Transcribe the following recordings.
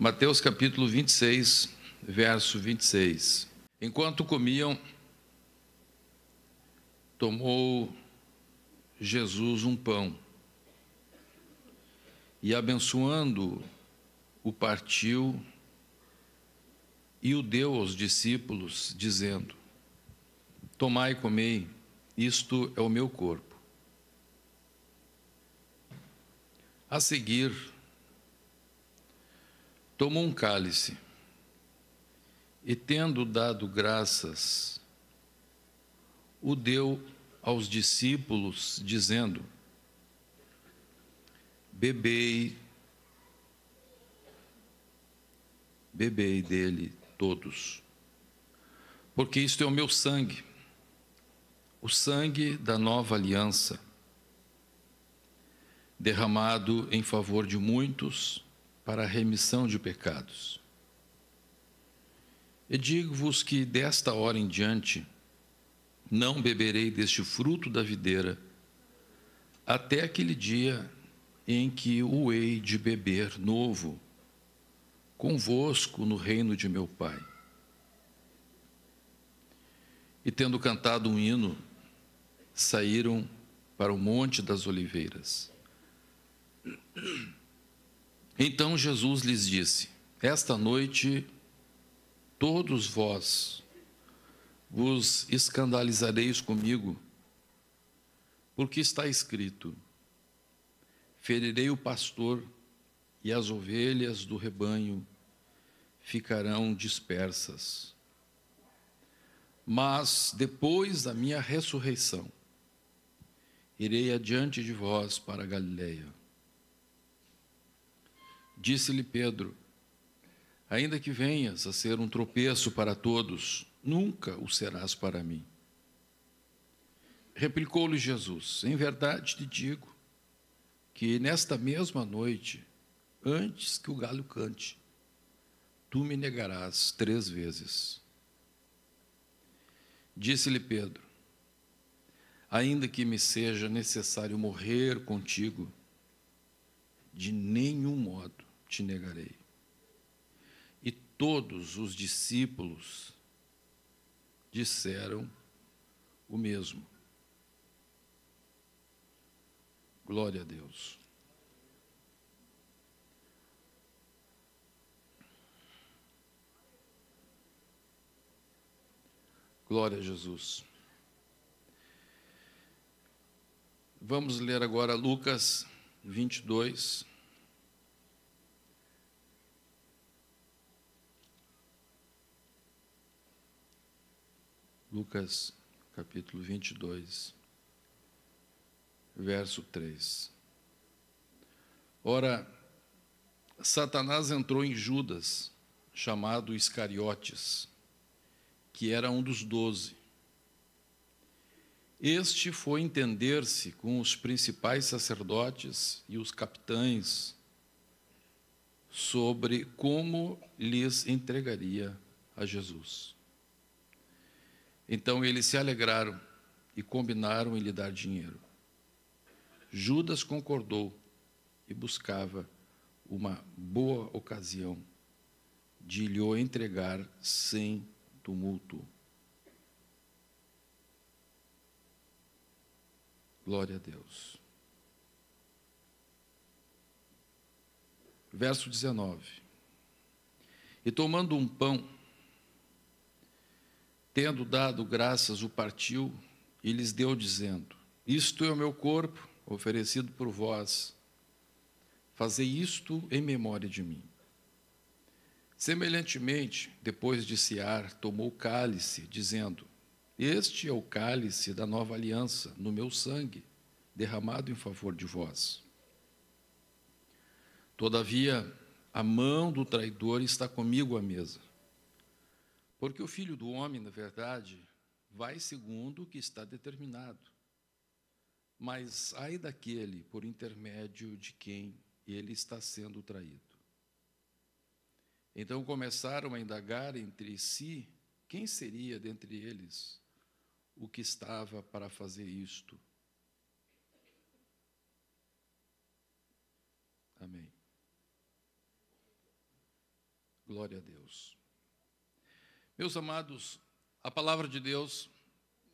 Mateus capítulo 26, verso 26. Enquanto comiam, tomou Jesus um pão e, abençoando, o partiu e o deu aos discípulos, dizendo: Tomai e comei, isto é o meu corpo. A seguir, tomou um cálice e, tendo dado graças, o deu aos discípulos, dizendo: Bebei dele todos, porque isto é o meu sangue, o sangue da nova aliança, derramado em favor de muitos para a remissão de pecados. E digo-vos que desta hora em diante não beberei deste fruto da videira, até aquele dia em que o hei de beber novo convosco no reino de meu Pai. E tendo cantado um hino, saíram para o Monte das Oliveiras. Então Jesus lhes disse: Esta noite todos vós vos escandalizareis comigo, porque está escrito: ferirei o pastor e as ovelhas do rebanho ficarão dispersas. Mas depois da minha ressurreição, irei adiante de vós para a Galileia. Disse-lhe Pedro: ainda que venhas a ser um tropeço para todos, nunca o serás para mim. Replicou-lhe Jesus: em verdade te digo que nesta mesma noite, antes que o galho cante, tu me negarás 3 vezes. Disse-lhe Pedro: ainda que me seja necessário morrer contigo, de nenhum modo te negarei. E todos os discípulos disseram o mesmo. Glória a Deus. Glória a Jesus. Vamos ler agora Lucas 22. Lucas capítulo 22, verso 3. Ora, Satanás entrou em Judas, chamado Iscariotes, que era um dos 12. Este foi entender-se com os principais sacerdotes e os capitães sobre como lhes entregaria a Jesus. Então eles se alegraram e combinaram em lhe dar dinheiro. Judas concordou e buscava uma boa ocasião de lhe o entregar sem tumulto. Glória a Deus. Verso 19. E tomando um pão, tendo dado graças, o partiu e lhes deu, dizendo: isto é o meu corpo, oferecido por vós. Fazei isto em memória de mim. Semelhantemente, depois de cear, tomou o cálice, dizendo: este é o cálice da nova aliança, no meu sangue, derramado em favor de vós. Todavia, a mão do traidor está comigo à mesa. Porque o Filho do Homem, na verdade, vai segundo o que está determinado. Mas ai daquele por intermédio de quem ele está sendo traído. Então começaram a indagar entre si quem seria dentre eles o que estava para fazer isto. Amém. Glória a Deus. Meus amados, a palavra de Deus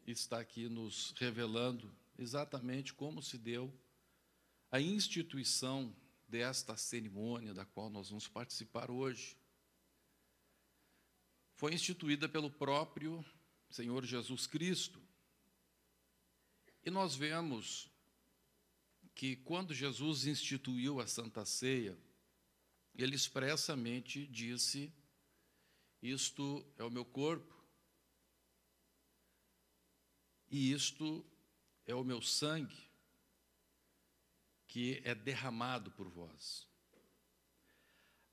está aqui nos revelando exatamente como se deu a instituição desta cerimônia da qual nós vamos participar hoje. Foi instituída pelo próprio Senhor Jesus Cristo. E nós vemos que quando Jesus instituiu a Santa Ceia, ele expressamente disse: isto é o meu corpo, e isto é o meu sangue, que é derramado por vós.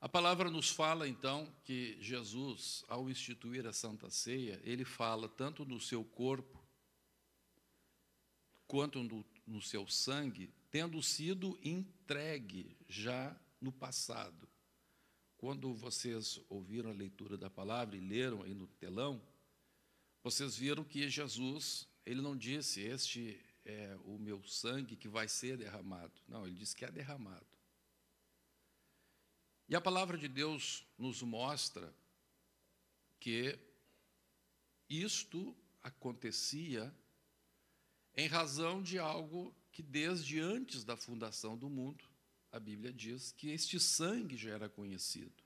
A palavra nos fala, então, que Jesus, ao instituir a Santa Ceia, ele fala tanto no seu corpo, quanto no seu sangue, tendo sido entregue já no passado. Quando vocês ouviram a leitura da palavra e leram aí no telão, vocês viram que Jesus, ele não disse: este é o meu sangue que vai ser derramado. Não, ele disse que é derramado. E a palavra de Deus nos mostra que isto acontecia em razão de algo que desde antes da fundação do mundo, a Bíblia diz que este sangue já era conhecido.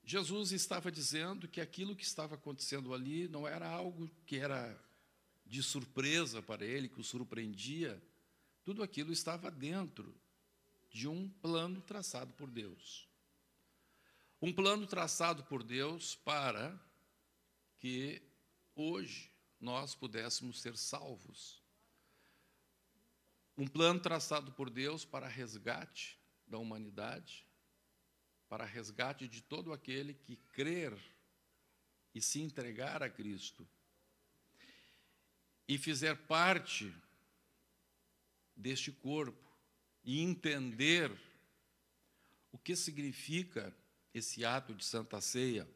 Jesus estava dizendo que aquilo que estava acontecendo ali não era algo que era de surpresa para ele, que o surpreendia. Tudo aquilo estava dentro de um plano traçado por Deus. Um plano traçado por Deus para que hoje nós pudéssemos ser salvos. Um plano traçado por Deus para resgate da humanidade, para resgate de todo aquele que crer e se entregar a Cristo e fizer parte deste corpo e entender o que significa esse ato de Santa Ceia.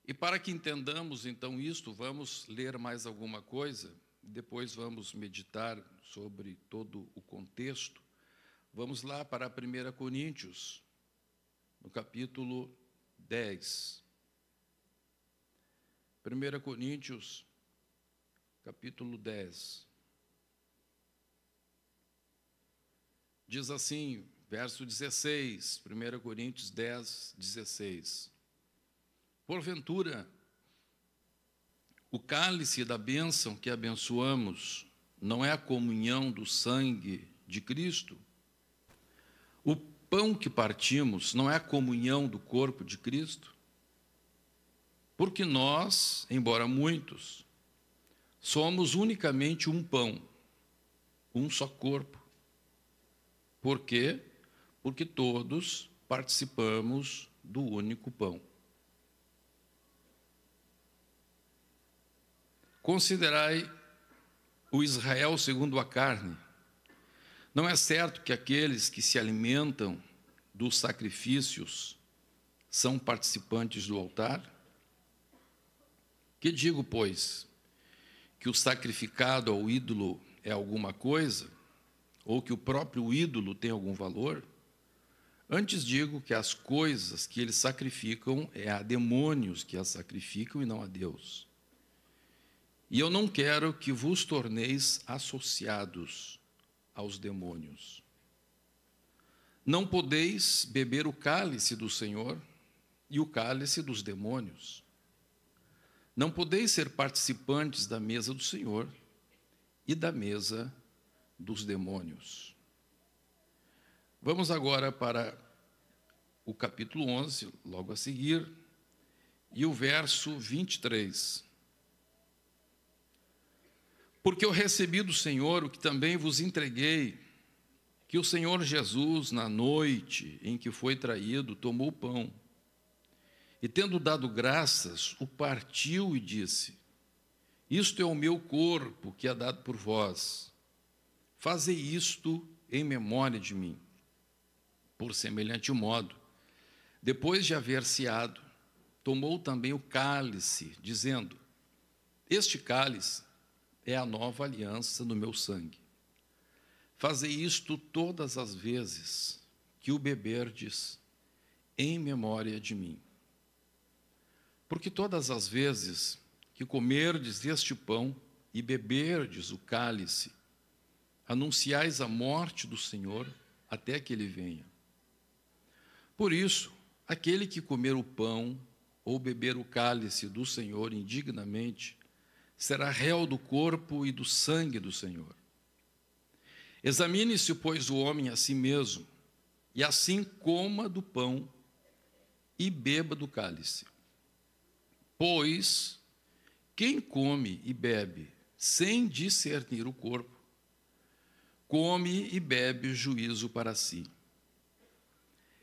E para que entendamos, então, isto, vamos ler mais alguma coisa, depois vamos meditar sobre todo o contexto. Vamos lá para 1 Coríntios, no capítulo 10. 1 Coríntios, capítulo 10. Diz assim, verso 16, 1 Coríntios 10, 16. Porventura, o cálice da bênção que abençoamos não é a comunhão do sangue de Cristo? O pão que partimos não é a comunhão do corpo de Cristo? Porque nós, embora muitos, somos unicamente um pão, um só corpo. Por quê? Porque todos participamos do único pão. Considerai o Israel segundo a carne. Não é certo que aqueles que se alimentam dos sacrifícios são participantes do altar? Que digo, pois, que o sacrificado ao ídolo é alguma coisa, ou que o próprio ídolo tem algum valor? Antes digo que as coisas que eles sacrificam é a demônios que as sacrificam e não a Deus. E eu não quero que vos torneis associados aos demônios. Não podeis beber o cálice do Senhor e o cálice dos demônios. Não podeis ser participantes da mesa do Senhor e da mesa dos demônios. Vamos agora para o capítulo 11, logo a seguir, e o verso 23. Porque eu recebi do Senhor o que também vos entreguei, que o Senhor Jesus, na noite em que foi traído, tomou o pão, e tendo dado graças, o partiu e disse: isto é o meu corpo que é dado por vós. Fazei isto em memória de mim. Por semelhante modo, depois de haver ceado, tomou também o cálice, dizendo: este cálice é a nova aliança no meu sangue. Fazei isto todas as vezes que o beberdes, em memória de mim. Porque todas as vezes que comerdes deste pão e beberdes o cálice, anunciais a morte do Senhor até que ele venha. Por isso, aquele que comer o pão ou beber o cálice do Senhor indignamente, será réu do corpo e do sangue do Senhor. Examine-se, pois, o homem a si mesmo, e assim coma do pão e beba do cálice. Pois quem come e bebe sem discernir o corpo, come e bebe juízo para si.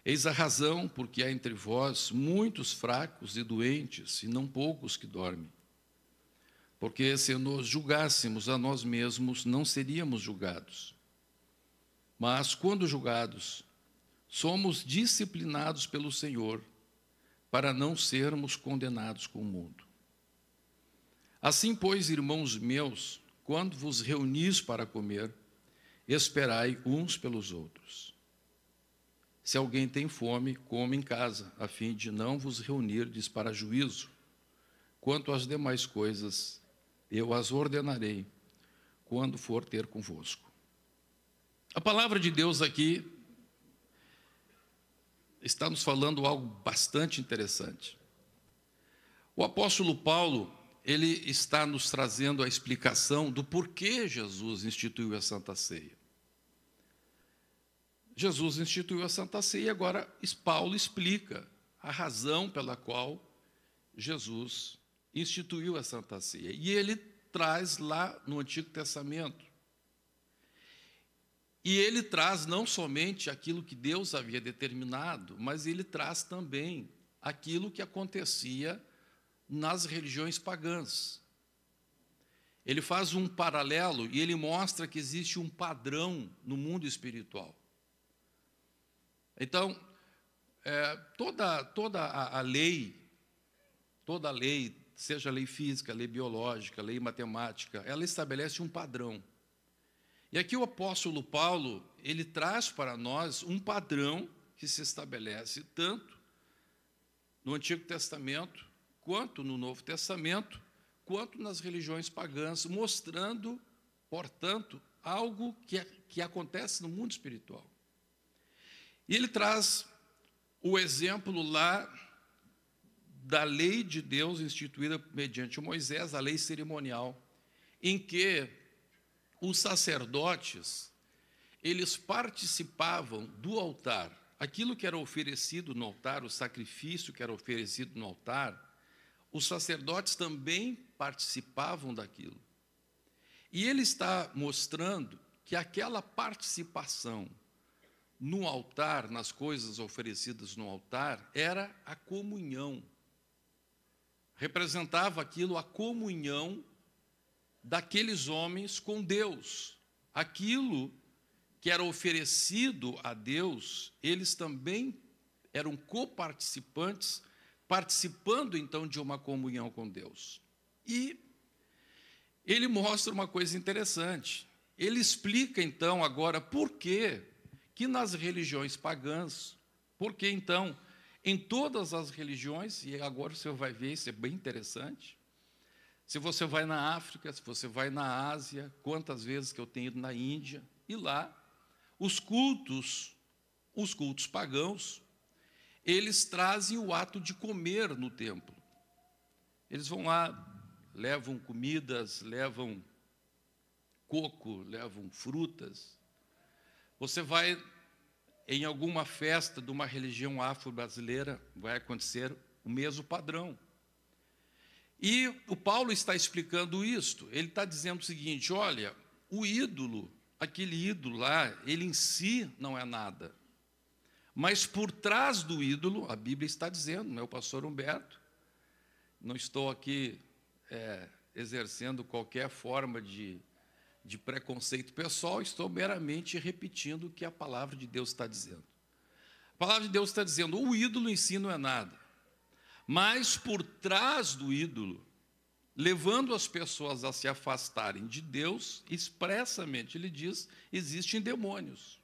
Eis a razão porque há entre vós muitos fracos e doentes, e não poucos que dormem. Porque se nos julgássemos a nós mesmos, não seríamos julgados. Mas, quando julgados, somos disciplinados pelo Senhor, para não sermos condenados com o mundo. Assim, pois, irmãos meus, quando vos reunis para comer, esperai uns pelos outros. Se alguém tem fome, coma em casa, a fim de não vos reunirdes para juízo. Quanto às demais coisas, eu as ordenarei quando for ter convosco. A palavra de Deus aqui está nos falando algo bastante interessante. O apóstolo Paulo, ele está nos trazendo a explicação do porquê Jesus instituiu a Santa Ceia. Jesus instituiu a Santa Ceia e agora Paulo explica a razão pela qual Jesus instituiu a Santa Ceia. E ele traz lá no Antigo Testamento. E ele traz não somente aquilo que Deus havia determinado, mas ele traz também aquilo que acontecia nas religiões pagãs. Ele faz um paralelo e ele mostra que existe um padrão no mundo espiritual. Então, toda a lei, seja lei física, lei biológica, lei matemática, ela estabelece um padrão. E aqui o apóstolo Paulo, ele traz para nós um padrão que se estabelece tanto no Antigo Testamento, quanto no Novo Testamento, quanto nas religiões pagãs, mostrando, portanto, algo que acontece no mundo espiritual. E ele traz o exemplo lá da lei de Deus instituída mediante Moisés, a lei cerimonial, em que os sacerdotes, eles participavam do altar. Aquilo que era oferecido no altar, o sacrifício que era oferecido no altar, os sacerdotes também participavam daquilo. E ele está mostrando que aquela participação no altar, nas coisas oferecidas no altar, era a comunhão. Representava aquilo, a comunhão daqueles homens com Deus. Aquilo que era oferecido a Deus, eles também eram coparticipantes, participando então de uma comunhão com Deus. E ele mostra uma coisa interessante. Ele explica então agora por que nas religiões pagãs, porque então em todas as religiões, e agora você vai ver, isso é bem interessante. Se você vai na África, se você vai na Ásia, quantas vezes que eu tenho ido na Índia, e lá, os cultos pagãos, eles trazem o ato de comer no templo. Eles vão lá, levam comidas, levam coco, levam frutas. Você vai em alguma festa de uma religião afro-brasileira, vai acontecer o mesmo padrão. E o Paulo está explicando isto. Ele está dizendo o seguinte: olha, o ídolo, aquele ídolo lá, ele em si não é nada. Mas por trás do ídolo, a Bíblia está dizendo, meu pastor Humberto, não estou aqui exercendo qualquer forma de preconceito pessoal, estou meramente repetindo o que a palavra de Deus está dizendo. A palavra de Deus está dizendo, o ídolo em si não é nada. Mas por trás do ídolo, levando as pessoas a se afastarem de Deus, expressamente ele diz, existem demônios.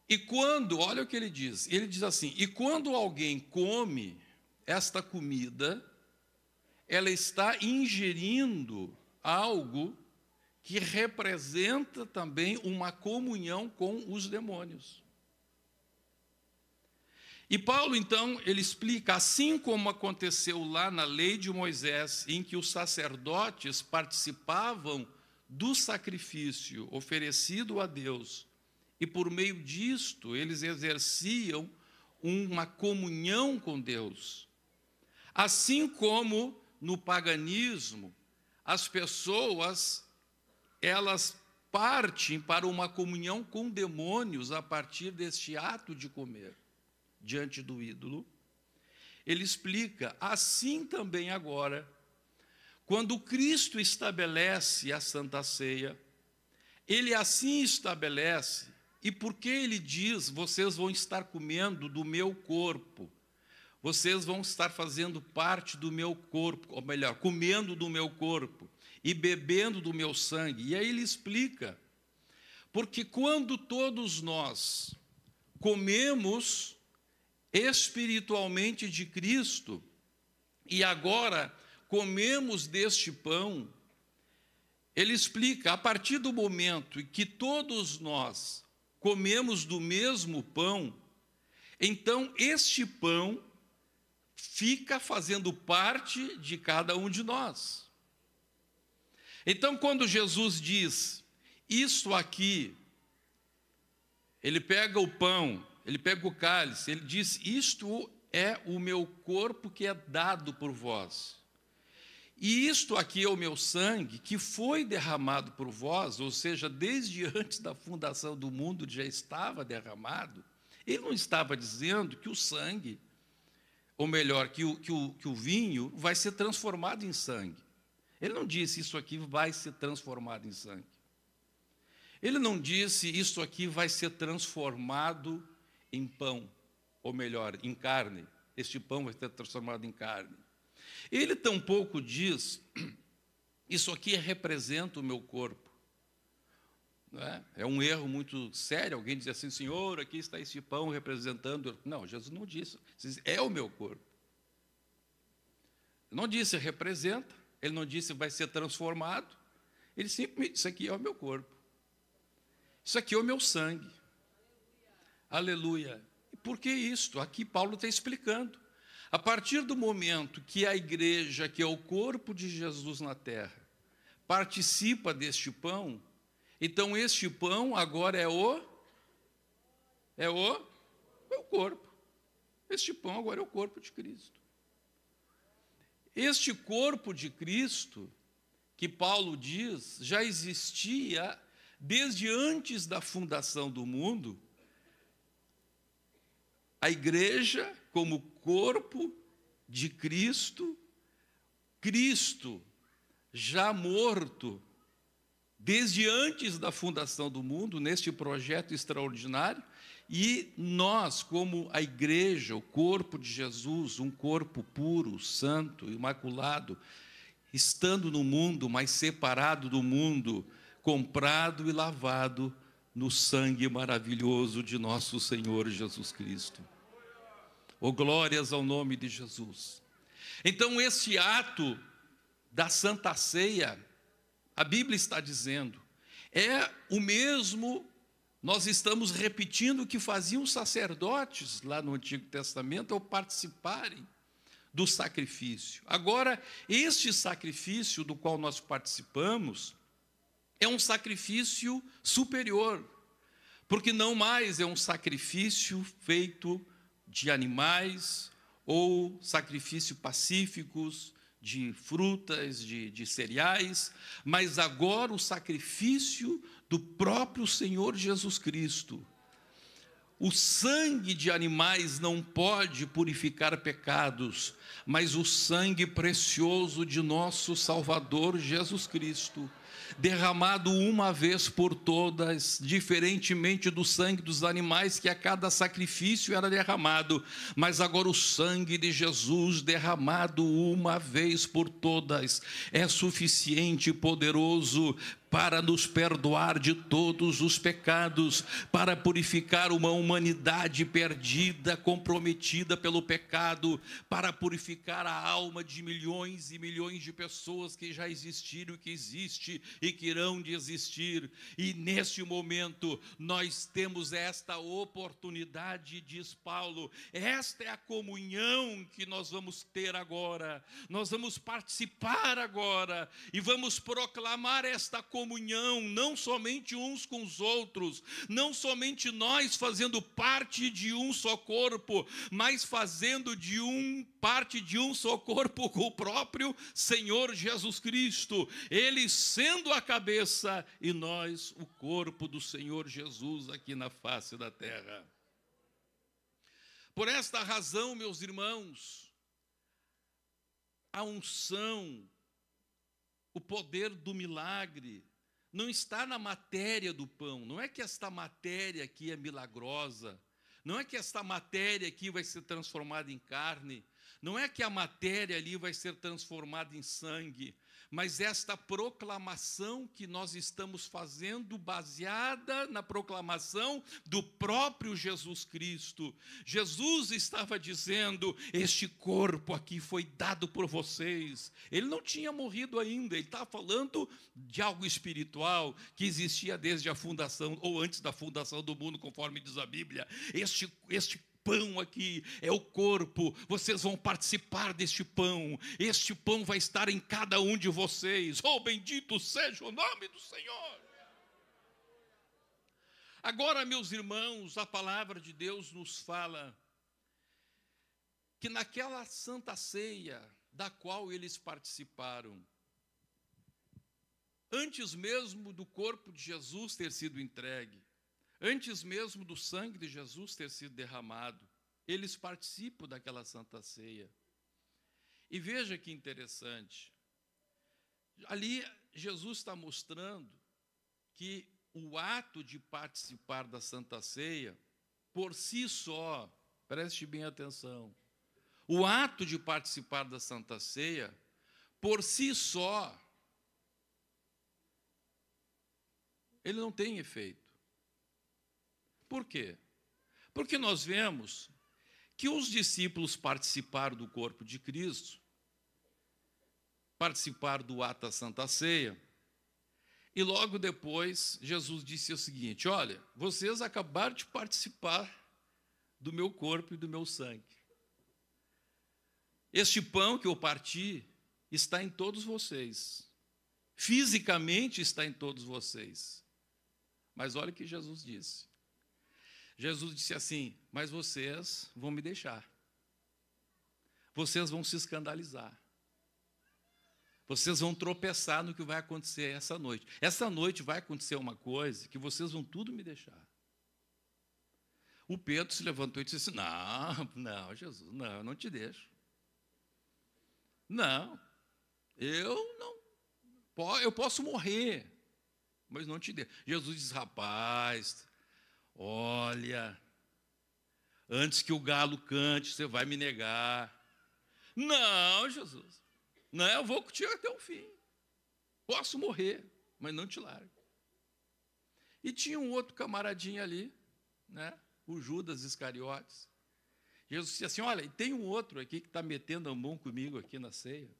E quando, olha o que ele diz assim: e quando alguém come esta comida, ela está ingerindo algo que representa também uma comunhão com os demônios. E Paulo, então, ele explica, assim como aconteceu lá na lei de Moisés, em que os sacerdotes participavam do sacrifício oferecido a Deus, e por meio disto eles exerciam uma comunhão com Deus. Assim como no paganismo, as pessoas, elas partem para uma comunhão com demônios a partir deste ato de comer diante do ídolo. Ele explica, assim também agora, quando Cristo estabelece a Santa Ceia, ele assim estabelece, e porque ele diz, vocês vão estar comendo do meu corpo, vocês vão estar fazendo parte do meu corpo, ou melhor, comendo do meu corpo e bebendo do meu sangue. E aí ele explica, porque quando todos nós comemos espiritualmente de Cristo, e agora comemos deste pão, ele explica, a partir do momento em que todos nós comemos do mesmo pão, então este pão fica fazendo parte de cada um de nós. Então, quando Jesus diz, isto aqui, ele pega o pão, ele pega o cálice, ele diz, isto é o meu corpo que é dado por vós. E isto aqui é o meu sangue que foi derramado por vós, ou seja, desde antes da fundação do mundo já estava derramado. Ele não estava dizendo que o sangue, ou melhor, que o vinho vai ser transformado em sangue. Ele não disse, isso aqui vai ser transformado em sangue. Ele não disse, isso aqui vai ser transformado em pão, ou melhor, em carne. Este pão vai ser transformado em carne. Ele tampouco diz, isso aqui representa o meu corpo. Não é? É um erro muito sério alguém dizer assim, Senhor, aqui está este pão representando... Não, Jesus não disse, ele disse, é o meu corpo. Ele não disse representa, ele não disse vai ser transformado, ele simplesmente disse, isso aqui é o meu corpo. Isso aqui é o meu sangue. Aleluia. E por que isto? Aqui Paulo está explicando. A partir do momento que a igreja, que é o corpo de Jesus na terra, participa deste pão, então este pão agora é o corpo. Este pão agora é o corpo de Cristo. Este corpo de Cristo, que Paulo diz, já existia desde antes da fundação do mundo. A igreja, como corpo de Cristo, Cristo já morto, desde antes da fundação do mundo, neste projeto extraordinário, e nós, como a igreja, o corpo de Jesus, um corpo puro, santo, imaculado, estando no mundo, mas separado do mundo, comprado e lavado no sangue maravilhoso de nosso Senhor Jesus Cristo. Oh, glórias ao nome de Jesus. Então, esse ato da Santa Ceia, a Bíblia está dizendo, é o mesmo, nós estamos repetindo o que faziam os sacerdotes lá no Antigo Testamento ao participarem do sacrifício. Agora, este sacrifício do qual nós participamos é um sacrifício superior, porque não mais é um sacrifício feito de animais ou sacrifício pacíficos, de frutas, de cereais, mas agora o sacrifício do próprio Senhor Jesus Cristo. O sangue de animais não pode purificar pecados, mas o sangue precioso de nosso Salvador Jesus Cristo, derramado uma vez por todas, diferentemente do sangue dos animais, que a cada sacrifício era derramado, mas agora o sangue de Jesus derramado uma vez por todas é suficiente e poderoso para nos perdoar de todos os pecados, para purificar uma humanidade perdida, comprometida pelo pecado, para purificar a alma de milhões e milhões de pessoas que já existiram, que existem e que irão de existir. E neste momento nós temos esta oportunidade, diz Paulo, esta é a comunhão que nós vamos ter agora, nós vamos participar agora e vamos proclamar esta comunhão, não somente uns com os outros, não somente nós fazendo parte de um só corpo, mas fazendo parte de um só corpo com o próprio Senhor Jesus Cristo, Ele sendo a cabeça e nós o corpo do Senhor Jesus aqui na face da terra. Por esta razão, meus irmãos, a unção, o poder do milagre, não está na matéria do pão. Não é que esta matéria aqui é milagrosa, não é que esta matéria aqui vai ser transformada em carne, não é que a matéria ali vai ser transformada em sangue, mas esta proclamação que nós estamos fazendo, baseada na proclamação do próprio Jesus Cristo. Jesus estava dizendo, este corpo aqui foi dado por vocês. Ele não tinha morrido ainda, ele estava falando de algo espiritual, que existia desde a fundação, ou antes da fundação do mundo, conforme diz a Bíblia. Este pão aqui é o corpo, vocês vão participar deste pão, este pão vai estar em cada um de vocês. Oh, bendito seja o nome do Senhor. Agora, meus irmãos, a palavra de Deus nos fala que naquela santa ceia da qual eles participaram, antes mesmo do corpo de Jesus ter sido entregue, antes mesmo do sangue de Jesus ter sido derramado, eles participam daquela santa ceia. E veja que interessante, ali Jesus está mostrando que o ato de participar da santa ceia, por si só, preste bem atenção, o ato de participar da santa ceia, por si só, ele não tem efeito. Por quê? Porque nós vemos que os discípulos participaram do corpo de Cristo, participaram do ato da Santa Ceia, e logo depois Jesus disse o seguinte, olha, vocês acabaram de participar do meu corpo e do meu sangue. Este pão que eu parti está em todos vocês, fisicamente está em todos vocês. Mas olha o que Jesus disse. Jesus disse assim, mas vocês vão me deixar. Vocês vão se escandalizar. Vocês vão tropeçar no que vai acontecer essa noite. Essa noite vai acontecer uma coisa que vocês vão tudo me deixar. O Pedro se levantou e disse, não, Jesus, não, eu não te deixo. Não, eu posso morrer, mas não te deixo. Jesus disse, rapaz, olha, antes que o galo cante, você vai me negar. Não, Jesus, não, eu vou contigo até o fim. Posso morrer, mas não te largo. E tinha um outro camaradinho ali, né, o Judas Iscariotes. Jesus disse assim, olha, e tem um outro aqui que está metendo a mão comigo aqui na ceia.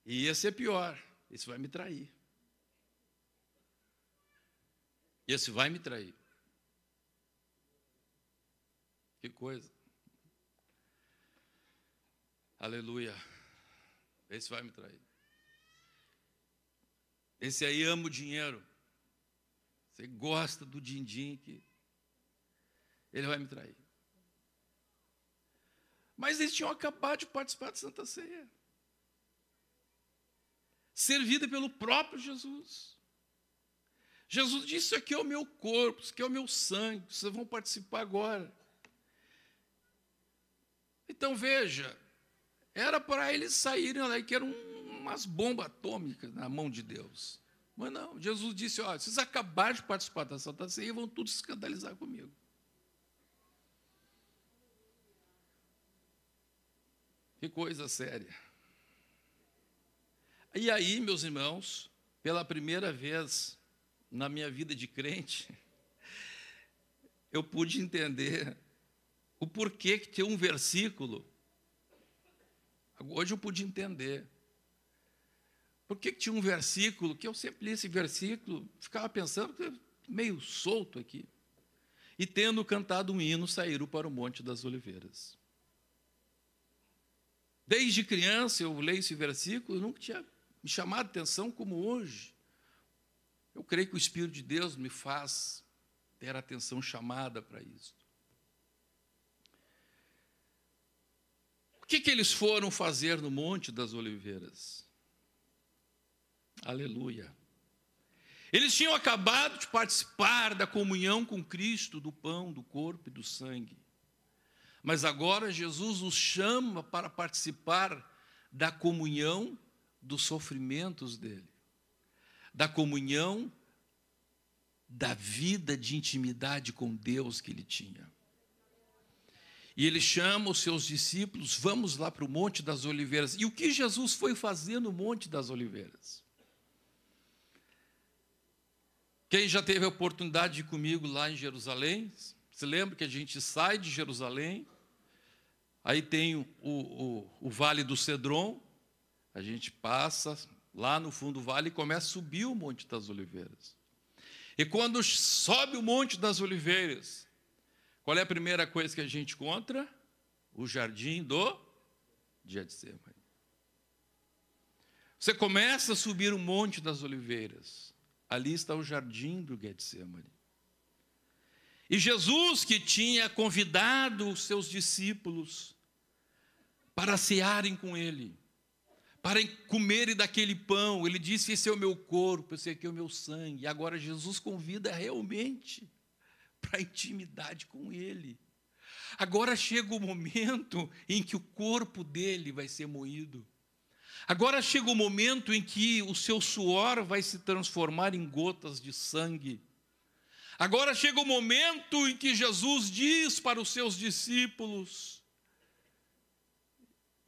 E esse é pior, esse vai me trair. Esse vai me trair. Que coisa. Aleluia. Esse vai me trair. Esse aí ama o dinheiro. Você gosta do din-din que ele vai me trair. Mas eles tinham acabado de participar da Santa Ceia, servida pelo próprio Jesus. Jesus disse, isso aqui é o meu corpo, isso aqui é o meu sangue, vocês vão participar agora. Então, veja, era para eles saírem lá, que eram umas bombas atômicas na mão de Deus. Mas não, Jesus disse, olha, vocês acabaram de participar da Santa Ceia e vão tudo se escandalizar comigo. Que coisa séria. E aí, meus irmãos, pela primeira vez na minha vida de crente, eu pude entender o porquê que tinha um versículo. Hoje eu pude entender. Por que tinha um versículo, que eu sempre li esse versículo, ficava pensando, meio solto aqui. E tendo cantado um hino, saíram para o Monte das Oliveiras. Desde criança eu leio esse versículo, eu nunca tinha me chamado a atenção como hoje. Eu creio que o Espírito de Deus me faz ter a atenção chamada para isso. O que eles foram fazer no Monte das Oliveiras? Aleluia. Eles tinham acabado de participar da comunhão com Cristo, do pão, do corpo e do sangue. Mas agora Jesus os chama para participar da comunhão dos sofrimentos dele, da comunhão da vida de intimidade com Deus que ele tinha. E ele chama os seus discípulos, vamos lá para o Monte das Oliveiras. E o que Jesus foi fazer no Monte das Oliveiras? Quem já teve a oportunidade de ir comigo lá em Jerusalém, se lembra que a gente sai de Jerusalém, aí tem o Vale do Cedron, a gente passa lá no fundo do vale e começa a subir o Monte das Oliveiras. E quando sobe o Monte das Oliveiras, qual é a primeira coisa que a gente encontra? O jardim do Getsemane. Você começa a subir o Monte das Oliveiras. Ali está o jardim do Getsemane. E Jesus, que tinha convidado os seus discípulos para cearem com ele, para comerem daquele pão, ele disse, esse é o meu corpo, esse aqui é o meu sangue. E agora Jesus convida realmente para a intimidade com ele. Agora chega o momento em que o corpo dele vai ser moído. Agora chega o momento em que o seu suor vai se transformar em gotas de sangue. Agora chega o momento em que Jesus diz para os seus discípulos,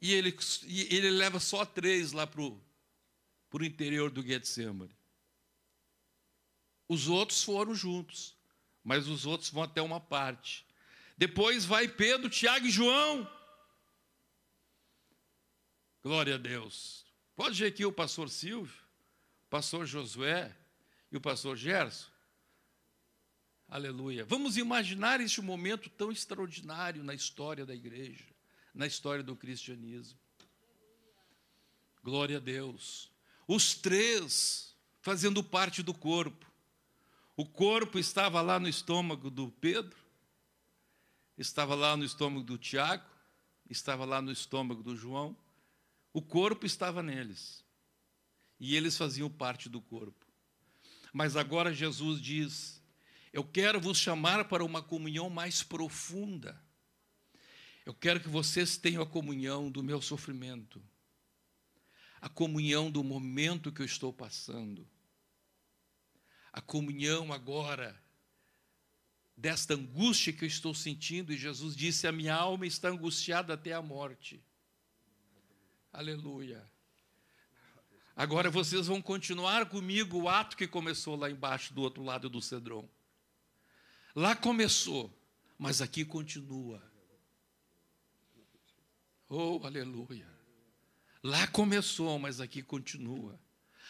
e ele leva só 3 lá para o interior do Getsemane. Os outros foram juntos, mas os outros vão até uma parte. Depois vai Pedro, Tiago e João. Glória a Deus. Pode ver aqui o pastor Silvio, o pastor Josué e o pastor Gerson. Aleluia. Vamos imaginar este momento tão extraordinário na história da igreja, na história do cristianismo. Glória a Deus. Os 3 fazendo parte do corpo. O corpo estava lá no estômago do Pedro, estava lá no estômago do Tiago, estava lá no estômago do João. O corpo estava neles. E eles faziam parte do corpo. Mas agora Jesus diz, eu quero vos chamar para uma comunhão mais profunda. Eu quero que vocês tenham a comunhão do meu sofrimento. A comunhão do momento que eu estou passando. A comunhão agora desta angústia que eu estou sentindo. E Jesus disse, a minha alma está angustiada até a morte. Aleluia. Agora vocês vão continuar comigo o ato que começou lá embaixo, do outro lado do Cedron. Lá começou, mas aqui continua. Oh, aleluia. Lá começou, mas aqui continua.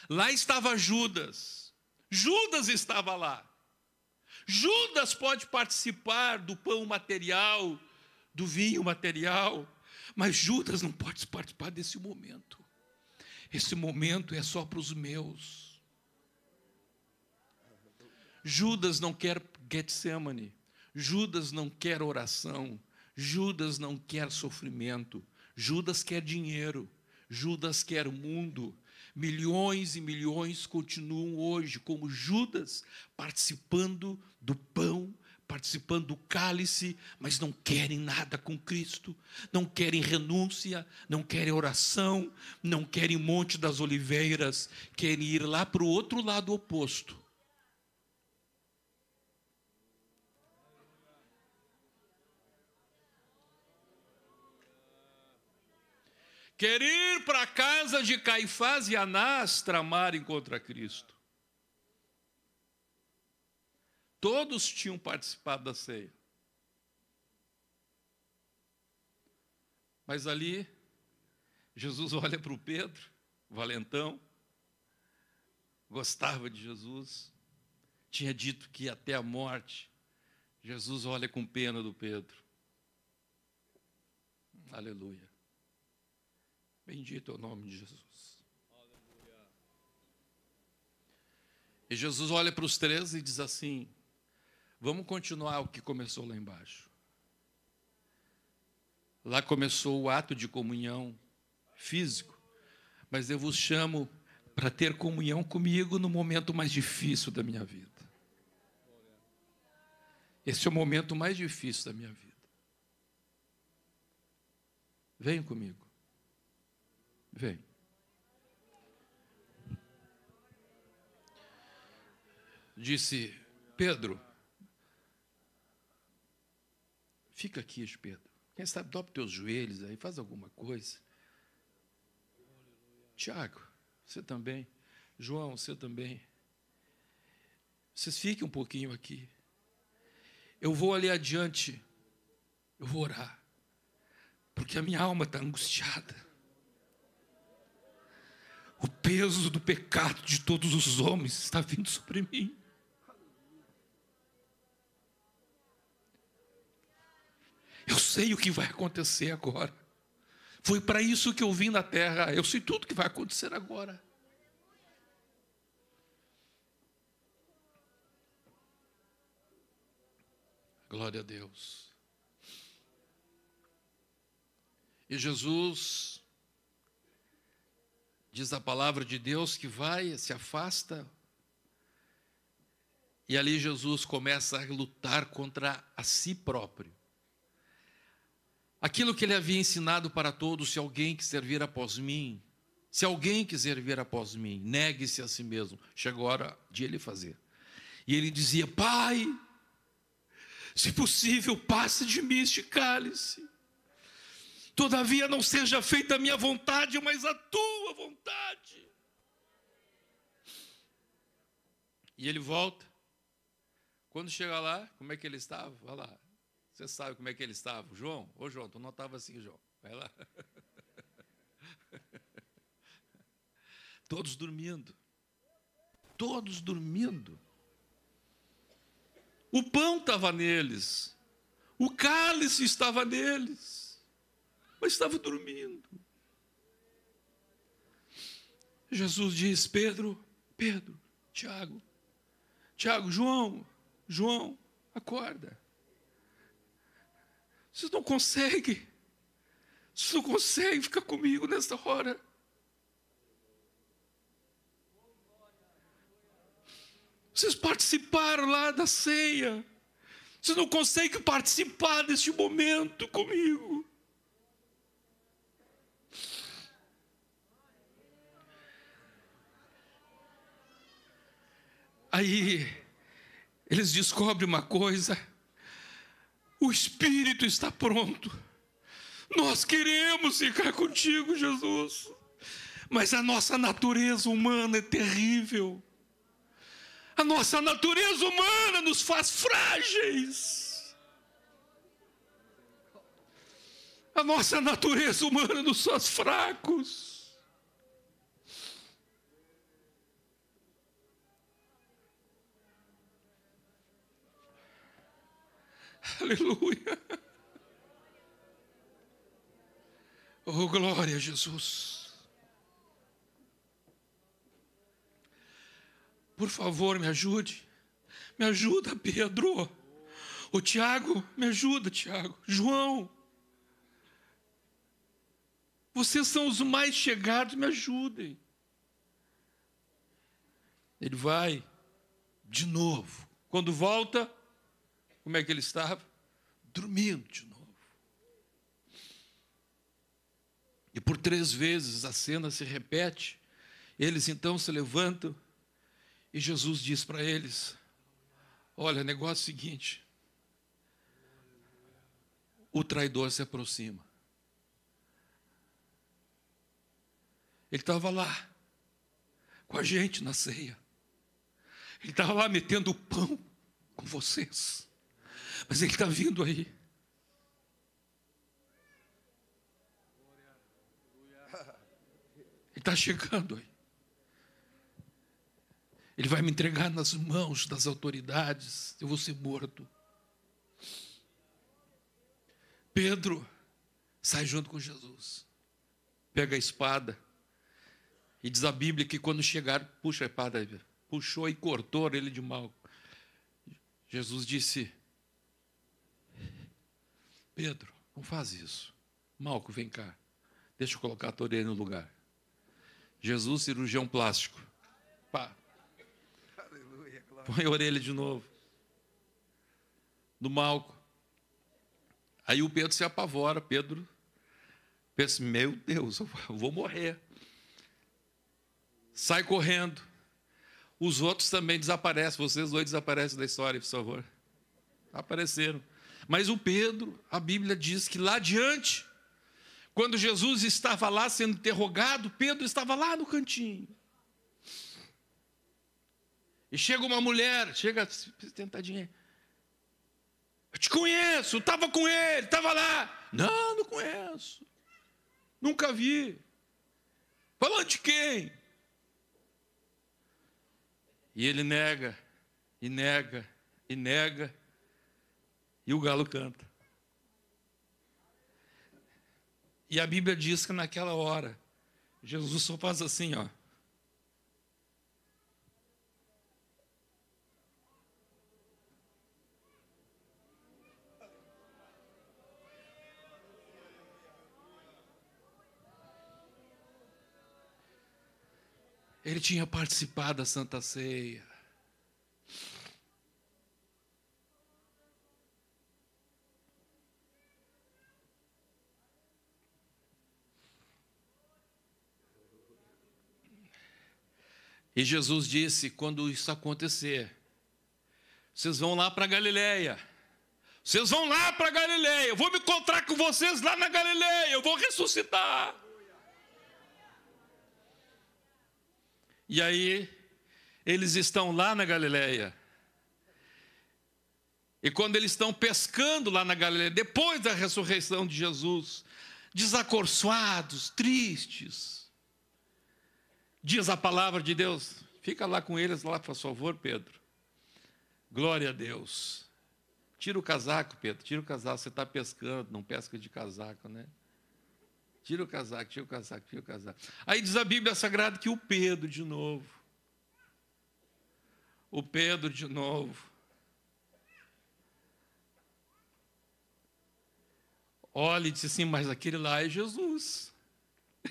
Lá estava Judas. Judas estava lá. Judas pode participar do pão material, do vinho material, mas Judas não pode participar desse momento. Esse momento é só para os meus. Judas não quer Getsemane. Judas não quer oração. Judas não quer sofrimento. Judas quer dinheiro. Judas quer mundo. Milhões e milhões continuam hoje como Judas, participando do pão, participando do cálice, mas não querem nada com Cristo, não querem renúncia, não querem oração, não querem Monte das Oliveiras, querem ir lá para o outro lado oposto. quer ir para a casa de Caifás e Anás tramarem contra Cristo. Todos tinham participado da ceia. Mas ali, Jesus olha para o Pedro, valentão, gostava de Jesus, tinha dito que ia até a morte. Jesus olha com pena do Pedro. Aleluia. Bendito é o nome de Jesus. Aleluia. E Jesus olha para os três e diz assim: vamos continuar o que começou lá embaixo. Lá começou o ato de comunhão físico, mas eu vos chamo para ter comunhão comigo no momento mais difícil da minha vida. Esse é o momento mais difícil da minha vida. Venham comigo. Vem. Disse: Pedro, fica aqui, Pedro. Quem sabe dobra os teus joelhos aí, faz alguma coisa. Tiago, você também. João, você também. Vocês fiquem um pouquinho aqui. Eu vou ali adiante, eu vou orar, porque a minha alma está angustiada. O peso do pecado de todos os homens está vindo sobre mim. Eu sei o que vai acontecer agora. Foi para isso que eu vim na terra. Eu sei tudo o que vai acontecer agora. Glória a Deus. E Jesus, diz a palavra de Deus, que vai, se afasta. E ali Jesus começa a lutar contra a si próprio. Aquilo que ele havia ensinado para todos: se alguém quiser vir após mim, se alguém quiser vir após mim, negue-se a si mesmo. Chegou a hora de ele fazer. E ele dizia: Pai, se possível, passe de mim este cálice. Todavia não seja feita a minha vontade, mas a tua vontade. E ele volta. Quando chega lá, como é que ele estava? Vai lá. Você sabe como é que ele estava? João? Ô João, tu não estava assim, João. Vai lá. Todos dormindo. Todos dormindo. O pão estava neles. O cálice estava neles. Mas estava dormindo. Jesus diz: Pedro, Tiago, João, acorda. Vocês não conseguem ficar comigo nessa hora. Vocês participaram lá da ceia. Vocês não conseguem participar deste momento comigo. Aí eles descobrem uma coisa: o espírito está pronto. Nós queremos ficar contigo, Jesus, mas a nossa natureza humana é terrível. A nossa natureza humana nos faz frágeis. A nossa natureza humana nos faz fracos. Aleluia. Oh, glória a Jesus. Por favor, me ajude. Me ajuda, Pedro. Ô, Tiago, me ajuda, Tiago. João. Vocês são os mais chegados, me ajudem. Ele vai de novo. Quando volta, como é que ele estava? Dormindo de novo. E por 3 vezes a cena se repete. Eles então se levantam e Jesus diz para eles: olha, negócio é o seguinte, o traidor se aproxima. Ele estava lá, com a gente na ceia. Ele estava lá metendo o pão com vocês. Mas Ele está vindo aí. Ele está chegando aí. Ele vai me entregar nas mãos das autoridades. Eu vou ser morto. Pedro sai junto com Jesus. Pega a espada. E diz a Bíblia que quando chegaram, puxa a espada, puxou e cortou a orelha de Malco. Jesus disse: Pedro, não faz isso. Malco, vem cá. Deixa eu colocar a tua orelha no lugar. Jesus, cirurgião plástico. Pá. Aleluia, glória. Põe a orelha de novo. Do Malco. Aí o Pedro se apavora. Pedro pensa: meu Deus, eu vou morrer. Sai correndo. Os outros também desaparecem. Vocês dois desaparecem da história, por favor. Apareceram. Mas o Pedro, a Bíblia diz que lá adiante, quando Jesus estava lá sendo interrogado, Pedro estava lá no cantinho. E chega uma mulher, chega tentadinha. Eu te conheço, estava com ele, estava lá. Não, não conheço. Nunca vi. Falando de quem? E ele nega, e nega, e nega. E o galo canta. E a Bíblia diz que naquela hora, Jesus só faz assim, ó. Ele tinha participado da Santa Ceia. E Jesus disse, quando isso acontecer, vocês vão lá para Galileia. Vocês vão lá para Galileia. Eu vou me encontrar com vocês lá na Galileia. Eu vou ressuscitar. E aí, eles estão lá na Galileia. E quando eles estão pescando lá na Galileia, depois da ressurreição de Jesus, desacorçoados, tristes, diz a palavra de Deus, fica lá com eles, lá, por favor, Pedro. Glória a Deus. Tira o casaco, Pedro, tira o casaco, você está pescando, não pesca de casaco, né? Tira o casaco, tira o casaco, tira o casaco. Aí diz a Bíblia Sagrada que o Pedro de novo. O Pedro de novo. Olha e disse assim, mas aquele lá é Jesus.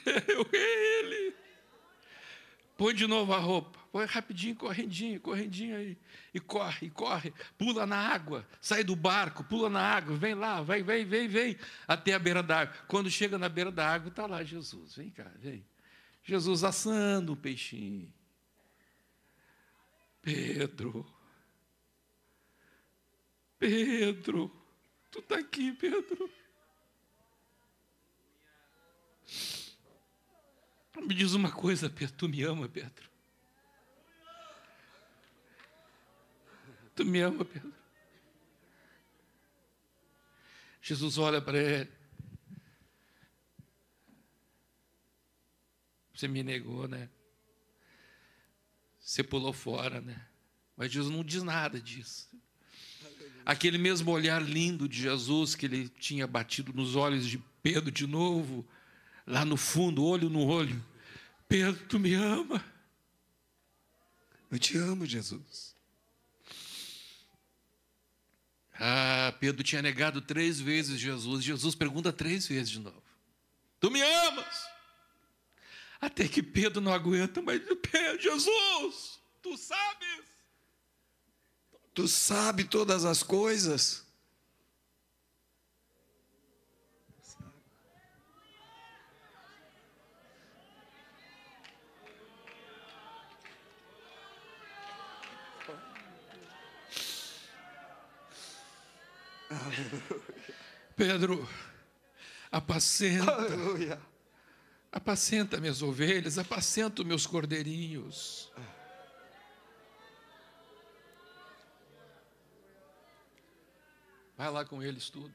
É ele. Põe de novo a roupa. Põe rapidinho, correndinho aí. E corre. Pula na água. Sai do barco, pula na água. Vem lá, vem. Até a beira da água. Quando chega na beira da água, está lá Jesus. Vem cá, vem. Jesus assando um peixinho. Pedro. Tu está aqui, Pedro. Me diz uma coisa, Pedro, tu me ama, Pedro? Tu me ama, Pedro? Jesus olha para ele. Você me negou, né? Você pulou fora, né? Mas Jesus não diz nada disso. Aquele mesmo olhar lindo de Jesus que ele tinha batido nos olhos de Pedro de novo, lá no fundo, olho no olho. Pedro, tu me ama? Eu te amo, Jesus. Pedro tinha negado 3 vezes Jesus. Jesus pergunta 3 vezes de novo. Tu me amas? Até que Pedro não aguenta, mas Jesus, tu sabes? Tu sabe todas as coisas. Pedro, apacenta. Aleluia. apacenta minhas ovelhas, apacenta os meus cordeirinhos. Vai lá com eles tudo.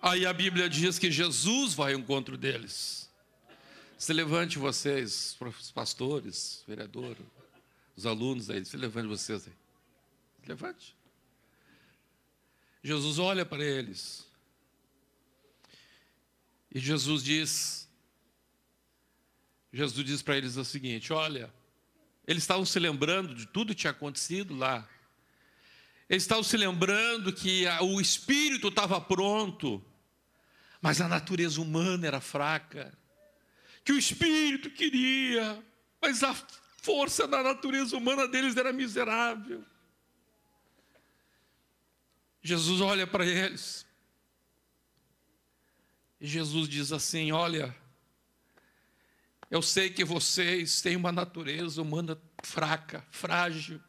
Aí a Bíblia diz que Jesus vai ao encontro deles. Se levante vocês, pastores, vereadores, os alunos aí, se levante vocês aí. Se levante. Jesus olha para eles. E Jesus diz para eles o seguinte: olha, eles estavam se lembrando de tudo que tinha acontecido lá. Eles estavam se lembrando que o espírito estava pronto, mas a natureza humana era fraca. Que o espírito queria, mas a força da natureza humana deles era miserável. Jesus olha para eles. E Jesus diz assim: olha, eu sei que vocês têm uma natureza humana fraca, frágil.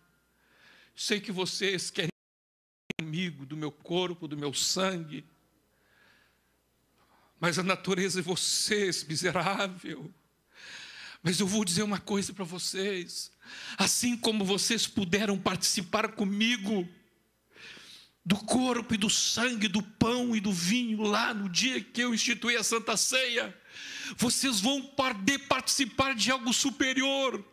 Sei que vocês querem comigo, do meu corpo, do meu sangue. Mas a natureza de vocês, miserável. Mas eu vou dizer uma coisa para vocês. Assim como vocês puderam participar comigo do corpo e do sangue, do pão e do vinho, lá no dia que eu instituí a Santa Ceia, vocês vão poder participar de algo superior.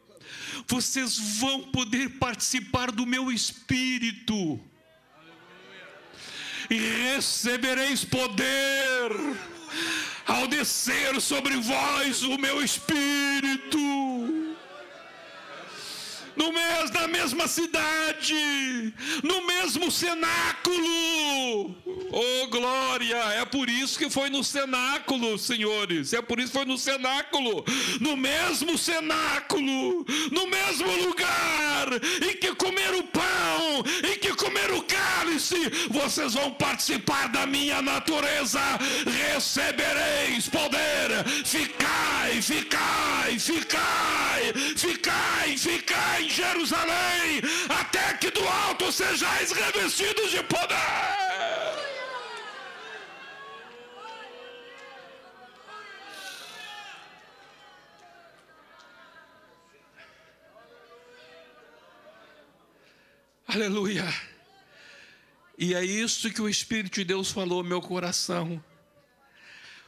Vocês vão poder participar do meu Espírito. E recebereis poder ao descer sobre vós o meu Espírito. Na mesma cidade, no mesmo cenáculo. Oh, glória! É por isso que foi no cenáculo, senhores. É por isso que foi no cenáculo. No mesmo cenáculo, no mesmo lugar em que comer o pão, em que comer o cálice, vocês vão participar da minha natureza. Recebereis poder. Ficai, ficai, ficai, ficai, ficai em Jerusalém, até que do alto sejais revestidos de poder. Aleluia. E é isso que o Espírito de Deus falou ao meu coração.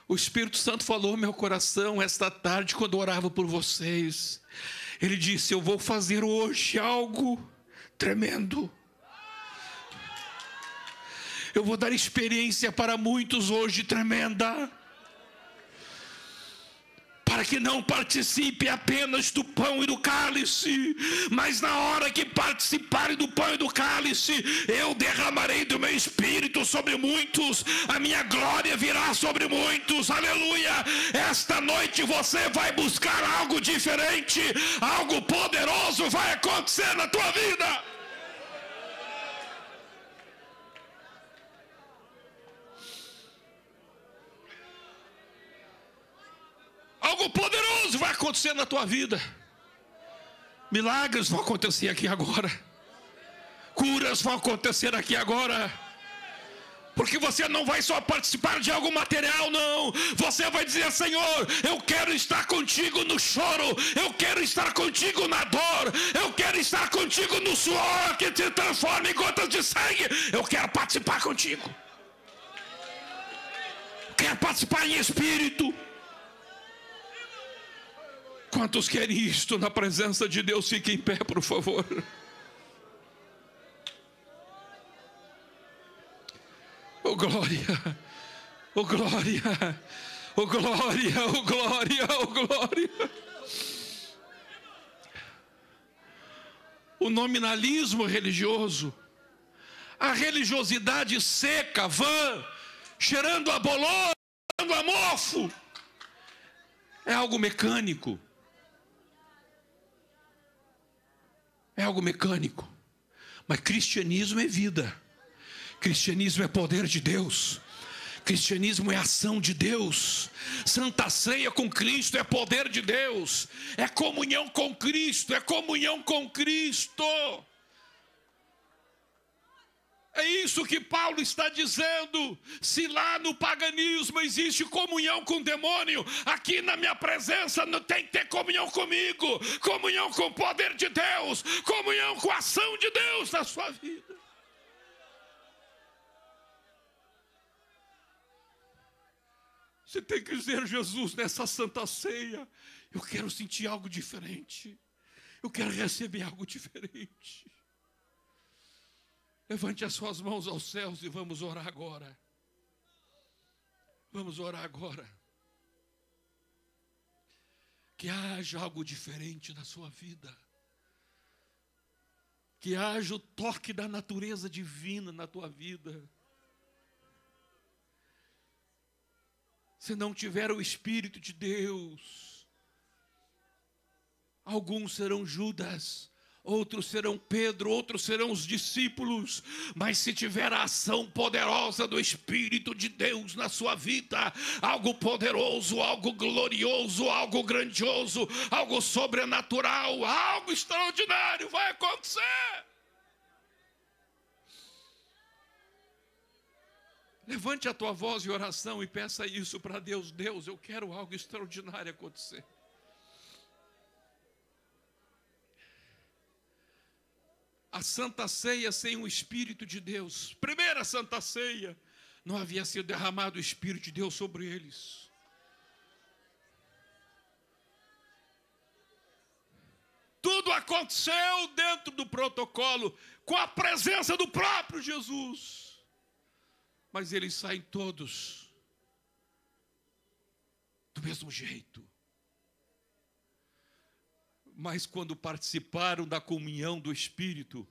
O Espírito Santo falou ao meu coração esta tarde, quando eu orava por vocês. Ele disse: eu vou fazer hoje algo tremendo. Eu vou dar experiência para muitos hoje tremenda. Para que não participe apenas do pão e do cálice, mas na hora que participarem do pão e do cálice, eu derramarei do meu Espírito sobre muitos, a minha glória virá sobre muitos, aleluia. Esta noite você vai buscar algo diferente, algo poderoso vai acontecer na tua vida. Algo poderoso vai acontecer na tua vida. Milagres vão acontecer aqui agora. Curas vão acontecer aqui agora. Porque você não vai só participar de algo material, não. Você vai dizer: Senhor, eu quero estar contigo no choro. Eu quero estar contigo na dor. Eu quero estar contigo no suor que te transforma em gotas de sangue. Eu quero participar contigo. Quero participar em espírito. Quantos querem isto na presença de Deus? Fiquem em pé, por favor. Oh glória, oh glória, oh glória, oh glória, oh glória. O nominalismo religioso, a religiosidade seca, vã, cheirando a bolor, cheirando a mofo, é algo mecânico. É algo mecânico. Mas cristianismo é vida. Cristianismo é poder de Deus. Cristianismo é ação de Deus. Santa Ceia com Cristo é poder de Deus. É comunhão com Cristo. É comunhão com Cristo. É isso que Paulo está dizendo. Se lá no paganismo existe comunhão com o demônio, aqui na minha presença não tem que ter comunhão comigo, comunhão com o poder de Deus, comunhão com a ação de Deus na sua vida. Você tem que dizer: Jesus, nessa santa ceia, eu quero sentir algo diferente, eu quero receber algo diferente. Levante as suas mãos aos céus e vamos orar agora. Vamos orar agora. Que haja algo diferente na sua vida. Que haja o toque da natureza divina na tua vida. Se não tiver o Espírito de Deus, alguns serão Judas, outros serão Pedro, outros serão os discípulos. Mas se tiver a ação poderosa do Espírito de Deus na sua vida, algo poderoso, algo glorioso, algo grandioso, algo sobrenatural, algo extraordinário vai acontecer. Levante a tua voz em oração e peça isso para Deus. Deus, eu quero algo extraordinário acontecer. A Santa Ceia sem o Espírito de Deus, primeira Santa Ceia, não havia sido derramado o Espírito de Deus sobre eles. Tudo aconteceu dentro do protocolo, com a presença do próprio Jesus. Mas eles saem todos do mesmo jeito. Mas quando participaram da comunhão do Espírito,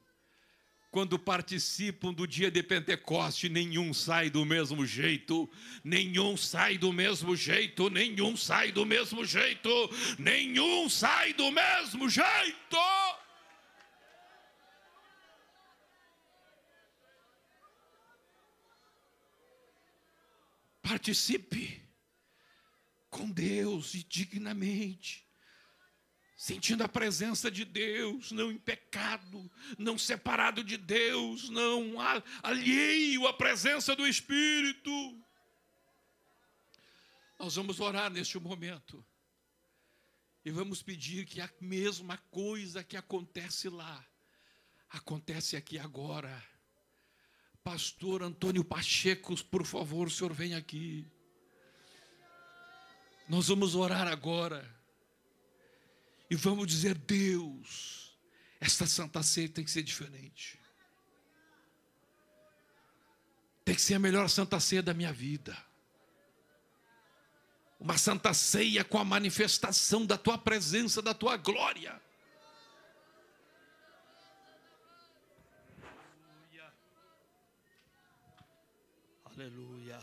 quando participam do dia de Pentecoste, nenhum sai do mesmo jeito, nenhum sai do mesmo jeito, nenhum sai do mesmo jeito, nenhum sai do mesmo jeito. Participe com Deus e dignamente, sentindo a presença de Deus, não em pecado, não separado de Deus, não alheio à presença do Espírito. Nós vamos orar neste momento e vamos pedir que a mesma coisa que acontece lá, acontece aqui agora. Pastor Antônio Pacheco, por favor, o senhor vem aqui. Nós vamos orar agora. E vamos dizer: Deus, esta Santa Ceia tem que ser diferente. Tem que ser a melhor Santa Ceia da minha vida. Uma Santa Ceia com a manifestação da tua presença, da tua glória. Aleluia.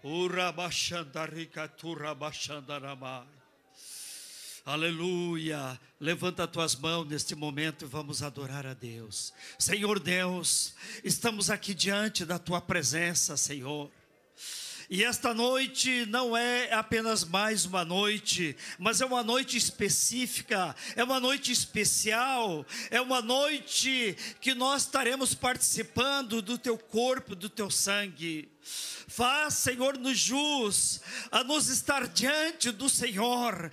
Ura bashandarika tura bashandaramai. Aleluia. Levanta tuas mãos neste momento e vamos adorar a Deus. Senhor Deus, estamos aqui diante da tua presença, Senhor. E esta noite não é apenas mais uma noite, mas é uma noite específica, é uma noite especial, é uma noite que nós estaremos participando do teu corpo, do teu sangue. Faz, Senhor, nos jus a nos estar diante do Senhor,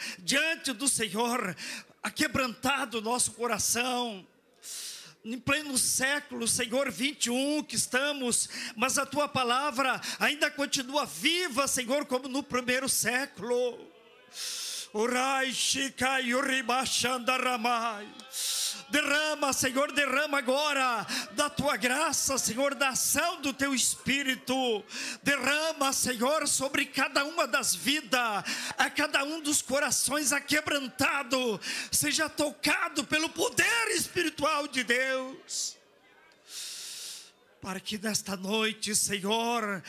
aquebrantado o nosso coração. Em pleno século, Senhor, 21 que estamos, mas a Tua palavra ainda continua viva, Senhor, como no primeiro século. Derrama, Senhor, derrama agora da Tua graça, Senhor, da ação do Teu Espírito. Derrama, Senhor, sobre cada uma das vidas, a cada um dos corações aquebrantado, seja tocado pelo poder espiritual de Deus. Para que nesta noite, Senhor,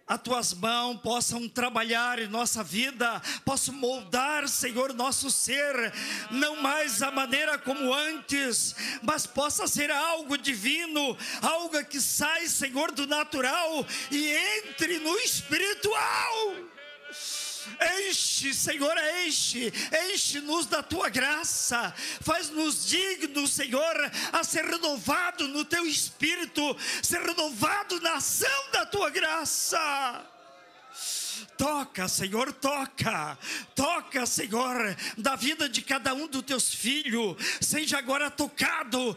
as Tuas mãos possam trabalhar em nossa vida, possam moldar, Senhor, nosso ser, não mais a maneira como antes, mas possa ser algo divino, algo que sai, Senhor, do natural e entre no espiritual. Enche, Senhor, enche-nos da tua graça, faz-nos dignos, Senhor, a ser renovado no teu espírito, ser renovado na ação da tua graça. Toca, Senhor, toca, Senhor, da vida de cada um dos teus filhos, seja agora tocado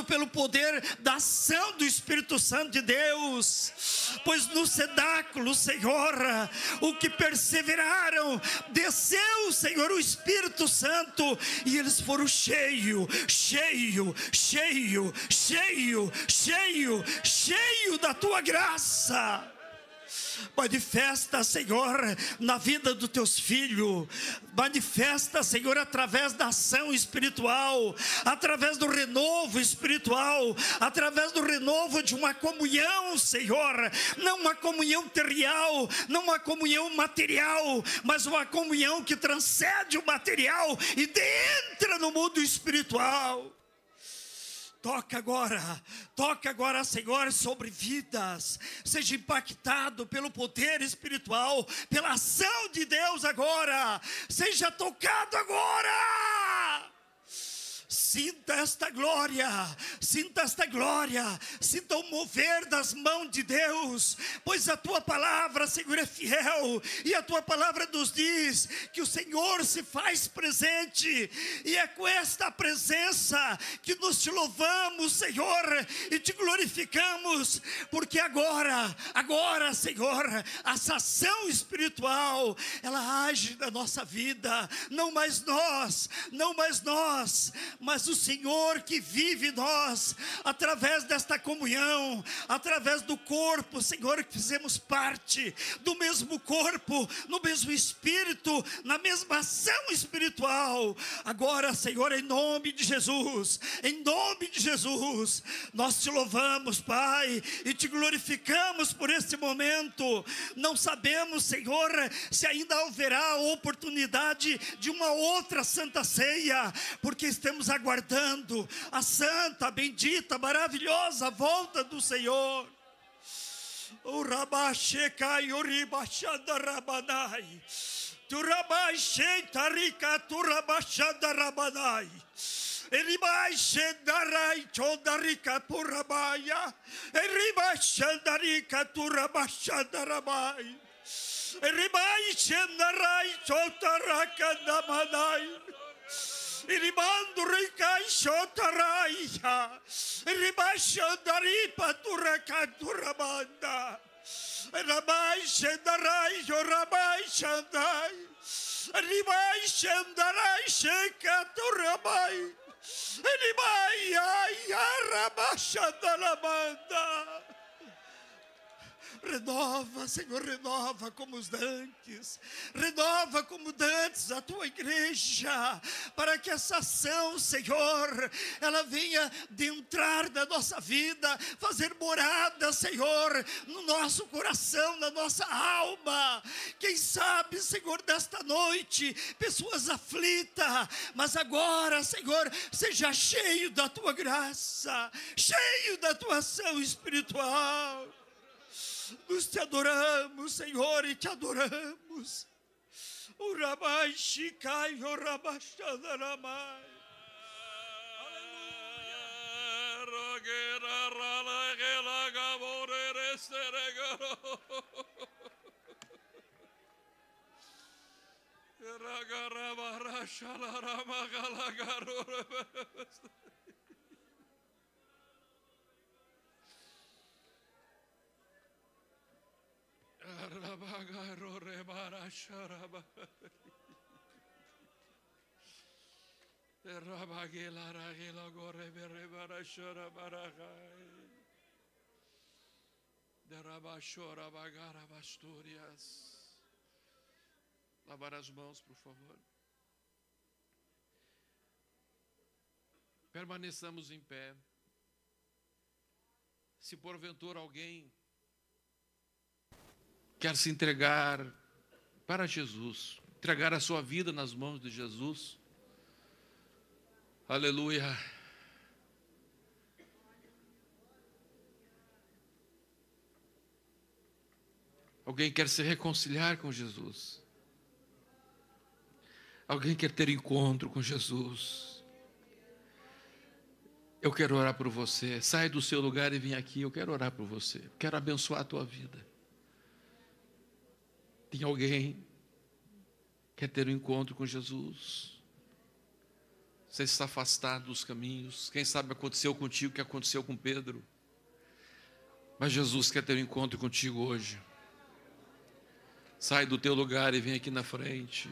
pelo poder da ação do Espírito Santo de Deus, pois no cenáculo, Senhor, o que perseveraram, desceu, Senhor, o Espírito Santo, e eles foram cheios da tua graça. Manifesta, Senhor, na vida dos teus filhos, manifesta, Senhor, através da ação espiritual, através do renovo espiritual, através do renovo de uma comunhão, Senhor, não uma comunhão terrenal, não uma comunhão material, mas uma comunhão que transcende o material e entra no mundo espiritual. Toca agora, Senhor, sobre vidas. Seja impactado pelo poder espiritual, pela ação de Deus agora. Seja tocado agora. Sinta esta glória, sinta o mover das mãos de Deus, pois a tua palavra, Senhor, é fiel, e a tua palavra nos diz que o Senhor se faz presente, e é com esta presença que nos te louvamos, Senhor, e te glorificamos, porque agora, Senhor, essa ação espiritual, ela age na nossa vida, não mais nós, mas o Senhor que vive em nós, através desta comunhão, através do corpo, Senhor, que fizemos parte do mesmo corpo, no mesmo espírito, na mesma ação espiritual. Agora, Senhor, em nome de Jesus, nós te louvamos, Pai, e te glorificamos por este momento. Não sabemos, Senhor, se ainda haverá oportunidade de uma outra Santa Ceia, porque estamos aguardando a santa, bendita, maravilhosa volta do Senhor. O Rabashecai, o Ribachanda Rabanai, tu Rabashentarika, tu Rabachanda Rabanai. Ele vai xendarai chodarika purabaya, ele vai xendarika turabachadarabai, ele vai xendarai chodaraka namanai. Irimando ricai shotaraia, iribashandari paturakanturabanda, rabai shandarai, rabai shandai, ribai shandarai shekaturabai, ribai ayarabashandaramanda. Renova, Senhor, renova como os dantes, renova como dantes a tua igreja, para que essa ação, Senhor, ela venha de entrar na nossa vida, fazer morada, Senhor, no nosso coração, na nossa alma. Quem sabe, Senhor, desta noite, pessoas aflitas, mas agora, Senhor, seja cheio da tua graça, cheio da tua ação espiritual. Nós te adoramos, Senhor, e te adoramos. O Rabai Shikai, o Rabashadaramai. Lavar as mãos, por favor. Permaneçamos em pé. Se porventura alguém quer se entregar para Jesus, entregar a sua vida nas mãos de Jesus, aleluia. Alguém quer se reconciliar com Jesus, Alguém quer ter encontro com Jesus? Eu quero orar por você. Sai do seu lugar e vem aqui. Eu quero orar por você. Quero abençoar a tua vida. Tem alguém que quer ter um encontro com Jesus? Você está afastado dos caminhos. Quem sabe aconteceu contigo o que aconteceu com Pedro. Mas Jesus quer ter um encontro contigo hoje. Sai do teu lugar e vem aqui na frente.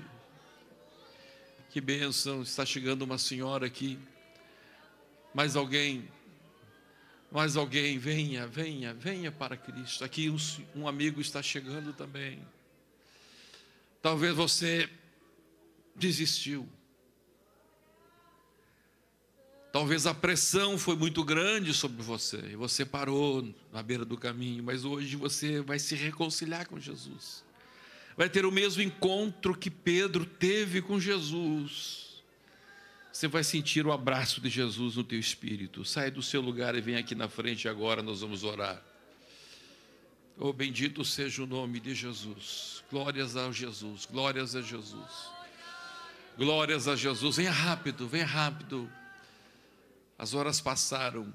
Que bênção, está chegando uma senhora aqui. Mais alguém, venha para Cristo. Aqui um amigo está chegando também. Talvez você desistiu. Talvez a pressão foi muito grande sobre você e você parou na beira do caminho, mas hoje você vai se reconciliar com Jesus. Vai ter o mesmo encontro que Pedro teve com Jesus. Você vai sentir o abraço de Jesus no teu espírito. Sai do seu lugar e vem aqui na frente agora, nós vamos orar. Oh, bendito seja o nome de Jesus. Glórias a Jesus, glórias a Jesus. Glórias a Jesus. Venha rápido, venha rápido. As horas passaram.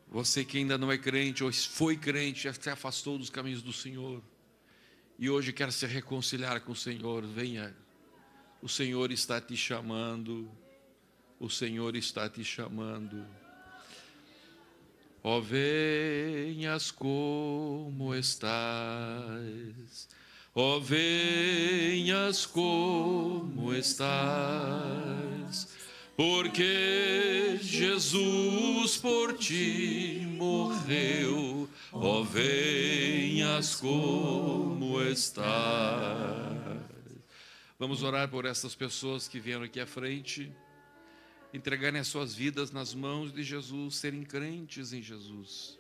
Você que ainda não é crente ou foi crente, já se afastou dos caminhos do Senhor e hoje quer se reconciliar com o Senhor, venha. O Senhor está te chamando. O Senhor está te chamando. Ó, venhas como estás. Ó, venhas como estás. Porque Jesus por ti morreu, ó, venhas como estás. Vamos orar por essas pessoas que vieram aqui à frente, entregarem as suas vidas nas mãos de Jesus, serem crentes em Jesus,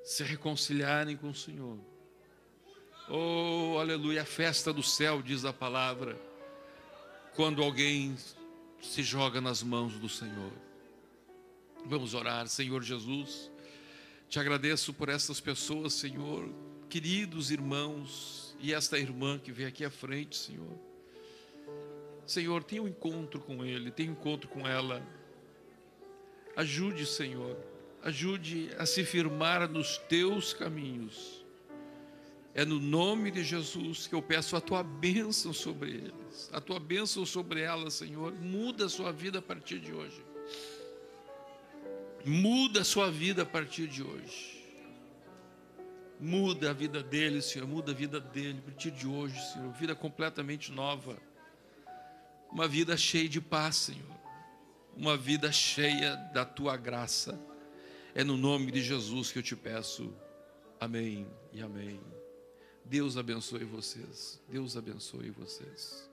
se reconciliarem com o Senhor. Oh, aleluia, a festa do céu, diz a palavra, quando alguém se joga nas mãos do Senhor. Vamos orar. Senhor Jesus, te agradeço por essas pessoas, Senhor, queridos irmãos, e esta irmã que veio aqui à frente, Senhor. Senhor, tenha um encontro com ele, tenha um encontro com ela. Ajude, Senhor, ajude a se firmar nos teus caminhos. É no nome de Jesus que eu peço a tua bênção sobre eles, a tua bênção sobre elas, Senhor. Muda a sua vida a partir de hoje. Muda a sua vida a partir de hoje. Muda a vida deles, Senhor. Muda a vida dele a partir de hoje, Senhor. Vida completamente nova. Uma vida cheia de paz, Senhor. Uma vida cheia da tua graça. É no nome de Jesus que eu te peço. Amém e amém. Deus abençoe vocês. Deus abençoe vocês.